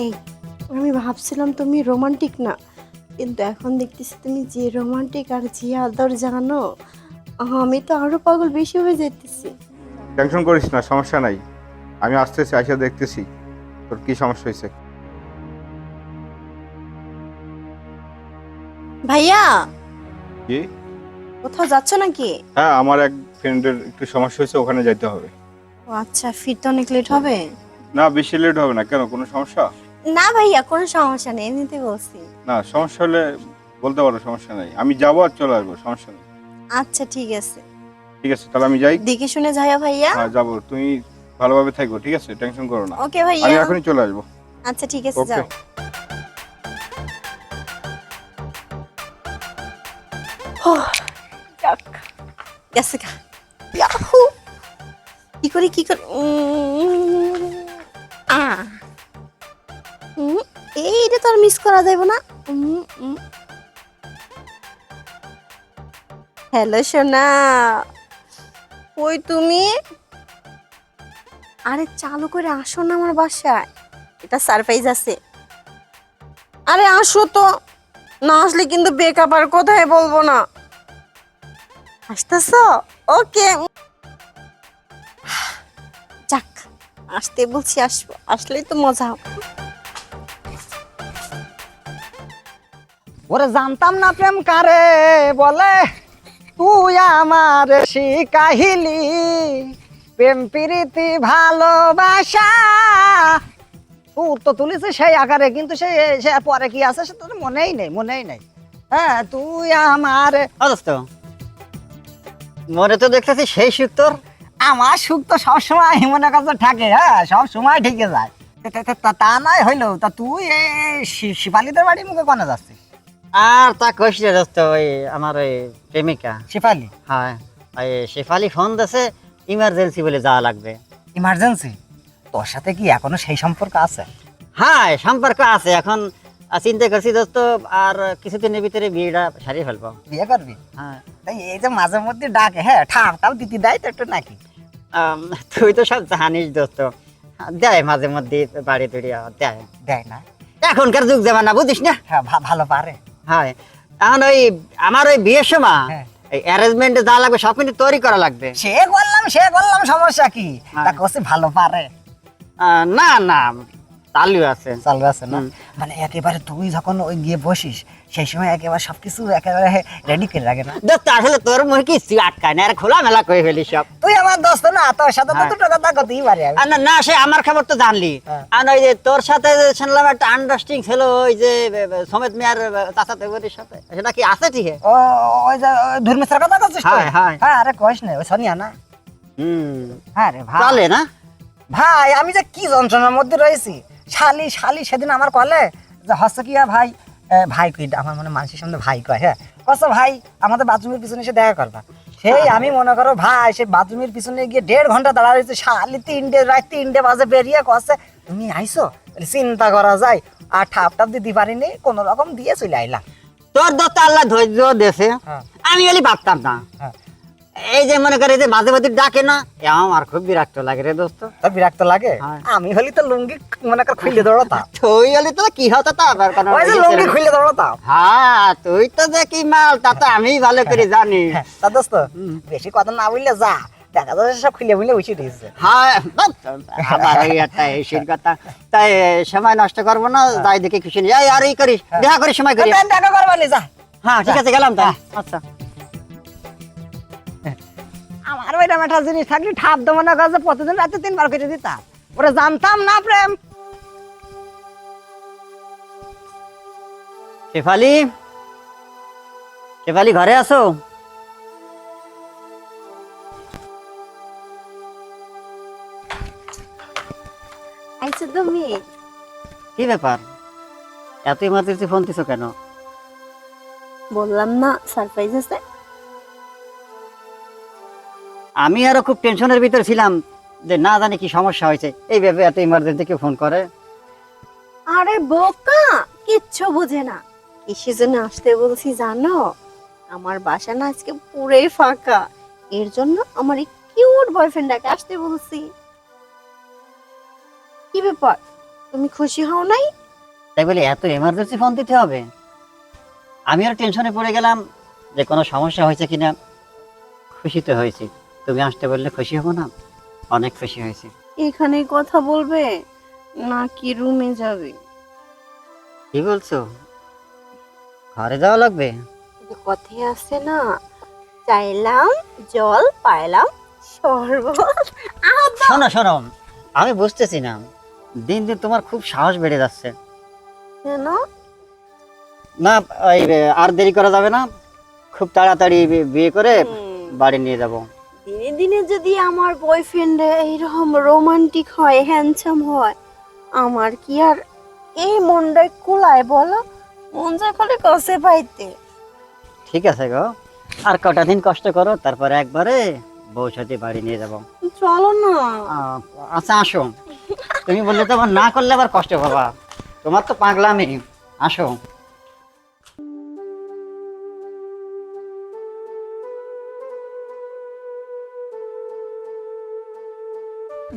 এই, আমি ভাবছিলাম তুমি রোমান্টিক না, কিন্তু এখন দেখতেছি তুমি যে রোমান্টিক আর যে আদর জানো। আমি তো আরো পাগল বেশি হয়ে যাইতেছি। টেনশন করিস না, সমস্যা নাই। আমি আসতেছি, আইসা দেখতেছি তোর কি সমস্যা হয়েছে। ভাইয়া, কি? কোথাও যাচ্ছ নাকি? হ্যাঁ, আমার এক ফ্রেন্ডের একটু সমস্যা হয়েছে, ওখানে যাইতে হবে। ও আচ্ছা, ফিরতে অনেক লেট হবে। না, বেশি লেট হবে না। কেন, কোনো সমস্যা? না ভাইয়া, কোনো সমস্যা নেই, এমনিতে বলছি। না, সমস্যা হলে বলতে পারো, সমস্যা নাই। আমি যাবো আর চলে আসবো, সমস্যা নেই। আচ্ছা ঠিক আছে। ঠিক আছে, তাহলে আমি যাই। দেখে শুনে যাইও ভাইয়া। হ্যাঁ, যাবো। তুমি ভালোভাবে থাকো, ঠিক আছে? টেনশন করো না। ওকে আমি ভাইয়া। এখনই চলে আসবো। আচ্ছা ঠিক আছে, ওকে। যাও। যাক, গেছে গা। ইয়াহু! কি করি কি করি আ উম, এইটা তো আর মিস করা যাবে না। হ্যালো সোনা, কই তুমি? আরে চালু করে আসো না আমার বাসায়, এটা সারপ্রাইজ আছে। আরে আসো তো, না আসলে কিন্তু বেকআপ আর কোথায় বলবো না। আসতেছ? ওকে। যাক, আসতে বলছি আসবো, আসলেই তো মজা হবে। ওরে জানতাম না প্রেম কারে বলে, তুই আমার শিকাহিলি প্রেম প্রীতি ভালোবাসা। সুর তো তুলিছে সেই আকারে, কিন্তু সে সে পরে কি আছে সে তোর মনেই নেই, মনেই নেই। হ্যাঁ, তুই আমার অবস্থা মনে তো দেখতেছি সেই সুখ তোর। আমার সুখ তো সবসময় মনে কাছে থাকে, হ্যাঁ সব সময় ঠিকই যায়। তা নয় হইলো, তা তুই এই শিপালিদের বাড়ি মুখে কোনে যাচ্ছিস? আর তা কইস রে দোস্ত, ওই আমার ওই প্রেমিকা। শিপালি? হ্যাঁ, ওই শেফালি ফোন দিছে, ইমার্জেন্সি বলে যাওয়া লাগবে। ইমার্জেন্সি? তোর সাথে কি এখনো সেই সম্পর্ক আছে? হ্যাঁ, সম্পর্ক আছে এখন। চিন্তা করছি দোস্ত, আর কিছুদিনের ভিতরে বিয়েটা সারিয়ে ফেলবো। বিয়ে করবি? হ্যাঁ। তাই এই যে মাঝে মধ্যে ডাকে, হ্যাঁ ঠাপ টাপ দিতে দেয় তো একটু নাকি? তুই তো সব জানিস দোস্ত, দেয় মাঝে মধ্যে বাড়ি তৈরি দেয়। দেয় না? এখনকার যুগ জামানা বুঝিস না। হ্যাঁ ভালো পারে। হ্যাঁ, এখন ওই আমার ওই বিয়ের সময় হ্যাঁ। এই অ্যারেঞ্জমেন্টে যা লাগবে সব কিন্তু তৈরি করা লাগবে। সে করলাম সমস্যা কি? হ্যাঁ। তা কসে ভালো পারে? না না, চালু আছে। চালু আছে না? হুম। মানে একেবারে তুই যখন ওই গিয়ে বসিস সেই সময় একেবারে সবকিছু একেবারে রেডি করে রাখে না? দোস্ত আসলে তোর মুখে কিছু আটকায় না, আর খোলা মেলা করে ফেলি সব। তুই আমার দোস্ত না, তোর সাথে তো হ্যাঁ। দুটো কথা কতেই পারি আমি। আর না না, সে আমার খবর তো জানলি। হ্যাঁ। আর ওই যে তোর সাথে যে শুনলাম একটা আন্ডারস্ট্যান্ডিং ছিল ওই যে সমেত মিয়ার চাচাতো বোনের সাথে, সেটা কি আছে ঠিক? ও, ওই যে ধর্মেশ্বর কথা করছিস তুই? হ্যাঁ, হ্যাঁ। হ্যাঁ, আরে কইস না, ওই সোনিয়া না? হুম, হ্যাঁ রে ভাই। চলে না? ভাই আমি যে কি যন্ত্রণার মধ্যে রয়েছি। শালি শালি সেদিন আমার কলে যে হচ্ছে কি ভাই, ভাই কই আমার মনে মানুষের সামনে ভাই কয়, হ্যাঁ কস ভাই আমাদের বাথরুমের পিছনে এসে দেখা করবা। সেই আমি মনে করো ভাই সে বাথরুমের পিছনে গিয়ে 1.5 ঘন্টা দাঁড়া রয়েছে। শালি রাত 3টে বাজে বেরিয়ে কসে তুমি আইসো? বলি, চিন্তা করা যায়। আর ঠাপ টাপ দিতে পারিনি, কোন রকম দিয়ে চলে আইলাম। তোর দোস্ত আল্লাহ ধৈর্য দেশে, হ্যাঁ। আমি বলি ভাবতাম না। হ্যাঁ। এই যে মনে করে এই যে মাঝে মাঝে ডাকে না, এ আমার খুব বিরক্ত লাগে রে দোস্ত। তোর বিরক্ত লাগে? হ্যাঁ। আমি হলি তো লুঙ্গি মনে কর খুলে দৌড়াতাম। তুই হলে তো কি হতো তা আবার কোনো ওই যে লুঙ্গি খুলে দৌড়াতাম। হ্যাঁ, তুই তো দেখি মাল, তা তো আমি ভালো করে জানি। হ্যাঁ, তা দোস্ত বেশি কথা না বললে যা, দেখা যাচ্ছে সব খুলে বুলে উঠে দিয়েছে। হ্যাঁ, আবার ওই একটা এসির কথা। তাই সময় নষ্ট করবো না, যাই দেখে খুশি নিয়ে আর এই করি, দেখা করি, সময় করি। দেখা করবানি যা। হ্যাঁ ঠিক আছে, গেলাম তাই। আচ্ছা। আমার ওইরকম একটা জিনিস থাকলে ঠাপ দেবো না, কাজে প্রতিদিন রাতে 3বার কেটে দিতাম। ওরা জানতাম না প্রেম। শেফালি, শেফালি ঘরে আছো? আইছো তুমি? কি ব্যাপার, এত ইমার্জেন্সি ফোন দিছো কেন? বললাম না সারপ্রাইজ আছে। আমি আরো খুব টেনশনের ভিতর ছিলাম যে না জানি কি সমস্যা হয়েছে, এই ভেবে এত ইমার্জেন্সি কেউ ফোন করে। আরে বোকা, কিচ্ছু বুঝে না। কিসের জন্য আসতে বলছি জানো? আমার বাসা না আজকে পুরোই ফাঁকা, এর জন্য আমার এই কিউট বয়ফ্রেন্ডটাকে আসতে বলছি। কি ব্যাপার, তুমি খুশি হও নাই? তাই বলে এত এমার্জেন্সি ফোন দিতে হবে? আমি আর টেনশনে পড়ে গেলাম যে কোনো সমস্যা হয়েছে কিনা। খুশি তো হয়েছি, তুমি আসতে বললে খুশি হবো না? অনেক খুশি হয়েছি। এখানে কথা বলবে নাকি রুমে যাবে? কি বলছো, ঘরে যাওয়া লাগবে? কথায় আছে না, চাইলাম জল পাইলাম শরবত। শোনো শোনো, আমি বুঝতেছি না, দিন দিন তোমার খুব সাহস বেড়ে যাচ্ছে। কেন? না, ওই আর দেরি করা যাবে না, খুব তাড়াতাড়ি বিয়ে করে বাড়ি নিয়ে যাব। দিনে দিনে যদি আমার বয়ফ্রেন্ড এইরকম রোমান্টিক হয়, হ্যান্ডসাম হয়, আমার কি আর এই মনটাই কুলায় বলো? মন যায় খালি কাছে পাইতে। ঠিক আছে গো, আর কটা দিন কষ্ট করো, তারপরে একবারে বউ সাথে বাড়ি নিয়ে যাব। চলো না। আচ্ছা আসো, তুমি বললে তো আবার না করলে আবার কষ্ট পাবা, তোমার তো পাগলামি। আসো।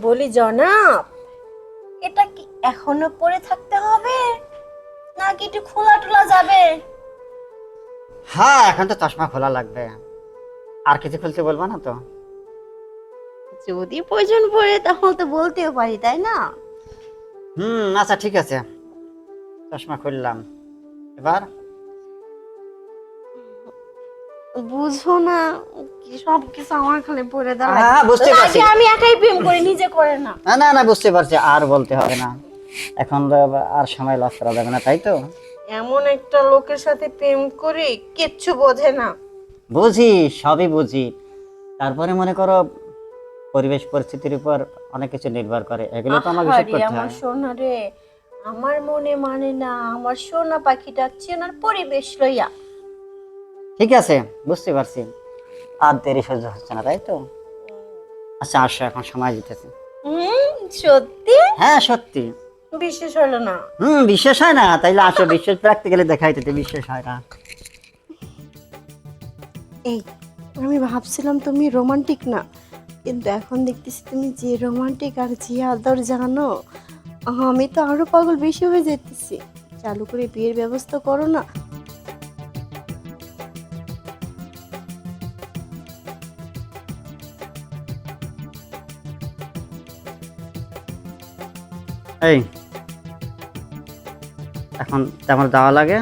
বলি জনাব, এটা কি এখনো পরে থাকতে হবে নাকি একটু খোলা টোলা যাবে? হ্যাঁ, এখন তো চশমা খোলা লাগবে, আর কিছু খুলতে বলবো না তো? যদি প্রয়োজন পড়ে তাহলে তো বলতেও পারি, তাই না? আচ্ছা ঠিক আছে, চশমা খুললাম। এবার বুঝো না, কি সব কিছু আমার খালি পড়ে হ্যাঁ, বুঝতে পারছি। আমি একাই প্রেম করি, নিজে করে না। না না না, বুঝতে পারছি, আর বলতে হবে না, এখন তো আর সময় লস করা যাবে না, তাই তো? এমন একটা লোকের সাথে প্রেম করি কিচ্ছু বোঝে না। বুঝি, সবই বুঝি, তারপরে মনে করো পরিবেশ পরিস্থিতির উপর অনেক কিছু নির্ভর করে, এগুলো তো আমাকে হিসেব আহারে, করতে আমার হয়। সোনা রে, আমার মনে মানে না, আমার সোনা পাখিটা চেনার পরিবেশ লইয়া। ঠিক আছে, বুঝতে পারছি, আর দেরি সহ্য হচ্ছে না, তাই তো? আচ্ছা আসো, এখন সময় দিতেছি। সত্যি? হ্যাঁ সত্যি। বিশ্বাস হলো না। বিশ্বাস হয় না? তাইলে আসো, বিশ্বাস রাখতে গেলে দেখাইতে বিশ্বাস হয় না। এই, আমি ভাবছিলাম তুমি রোমান্টিক না, কিন্তু এখন দেখতেছি তুমি যে রোমান্টিক আর যে আদর জানো, আমি তো আরো পাগল বেশি হয়ে যেতেছি। চালু করে বিয়ের ব্যবস্থা করো না। এই, এখন তেমন যাওয়া লাগে?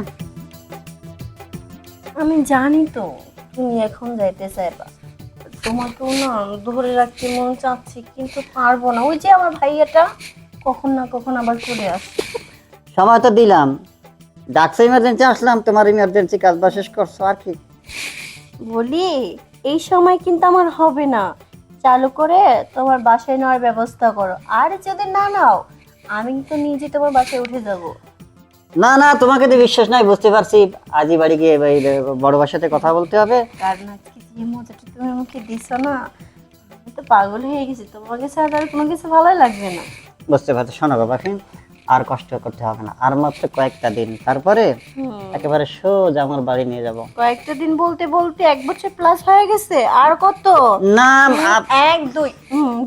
আমি জানি তো তুমি এখন যাইতে চাইবা, তোমাকেও না ধরে রাখতে মন চাচ্ছি, কিন্তু পারবো না। ওই যে আমার ভাইয়াটা কখন না কখন আবার চলে আসে। সময় তো দিলাম, ডাকছে ইমার্জেন্সি, আসলাম, তোমার ইমার্জেন্সি কাজ বাজ শেষ করছো, আর কি? বলি, এই সময় কিন্তু আমার হবে না, চালু করে তোমার বাসায় নেওয়ার ব্যবস্থা করো। আর যদি না নাও, আমি তো নিজে তোমার বাসায় উঠে যাব। না না, তোমাকে তো বিশ্বাস নাই, বুঝতে পারছি, আজই বাড়ি গিয়ে এই বড় ভাইয়ের সাথে কথা বলতে হবে। কারণ আজকে যে মজাটা তুমি আমাকে দিছো না, আমি তো পাগল হয়ে গেছি, তোমাকে ছাড়া আর কোনো কিছু ভালোই লাগবে না। বুঝতে পারছি, শোনো বাবা, আর কষ্ট করতে হবে না, আর মাত্র কয়েকটা দিন, তারপরে একেবারে সোজা আমার বাড়ি নিয়ে যাব। কয়েকটা দিন বলতে বলতে 1 বছর প্লাস হয়ে গেছে, আর কত? না,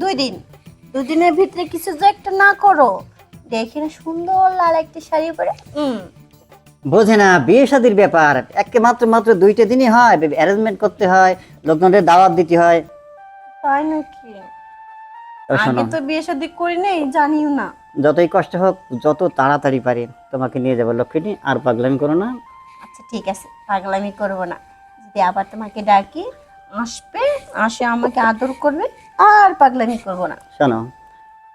2 দিন, 2 দিনের ভিতরে কিছু যে একটা না করো, দেখে না সুন্দর লাল একটা শাড়ি পরে। বোঝে না, বিয়ে শাদীর ব্যাপার, একে মাত্র মাত্র 2টা দিনই হয়, অ্যারেঞ্জমেন্ট করতে হয়, লোকজনের দাওয়াত দিতে হয়। তাই নাকি? তবে শোনো, আগে তো বিয়ে শাদী করি নাই, জানিও না। যতই কষ্ট হোক, যত তাড়াতাড়ি পারি তোমাকে নিয়ে যাবো লক্ষ্মী, আর পাগলামি করো না। আচ্ছা ঠিক আছে, পাগলামি করবো না। যদি আবার তোমাকে ডাকি, আসবে, আসে আমাকে আদর করবে, আর পাগলামি করবো না। শোনো,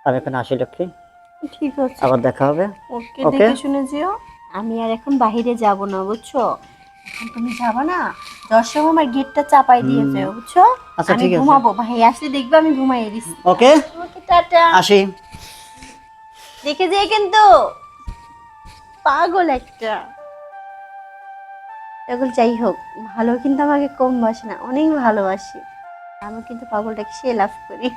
আমি এখন আসি লক্ষ্মী, ঠিক আছে, আবার দেখা হবে। ওকে, ওকে। দেখে শুনে যেও। আমি আর এখন বাইরে যাব না, বুঝছো? এখন তুমি যাবা না, যাওয়ার সময় আমার গেটটা চাপাই দিয়ে যেও, বুঝছো? আচ্ছা, আমি ঠিক আছে। ঘুমাবো, ভাই আসলে দেখবে আমি ঘুমাইয়ে দিচ্ছি। ওকে, ওকে, টাটা। আসি। দেখে যেয়ে কিন্তু, পাগল একটা। এখন যাই হোক, ভালো কিন্তু আমাকে কম বাসে না, অনেক ভালোবাসি। আমি কিন্তু পাগলটাকে সে লাভ করি।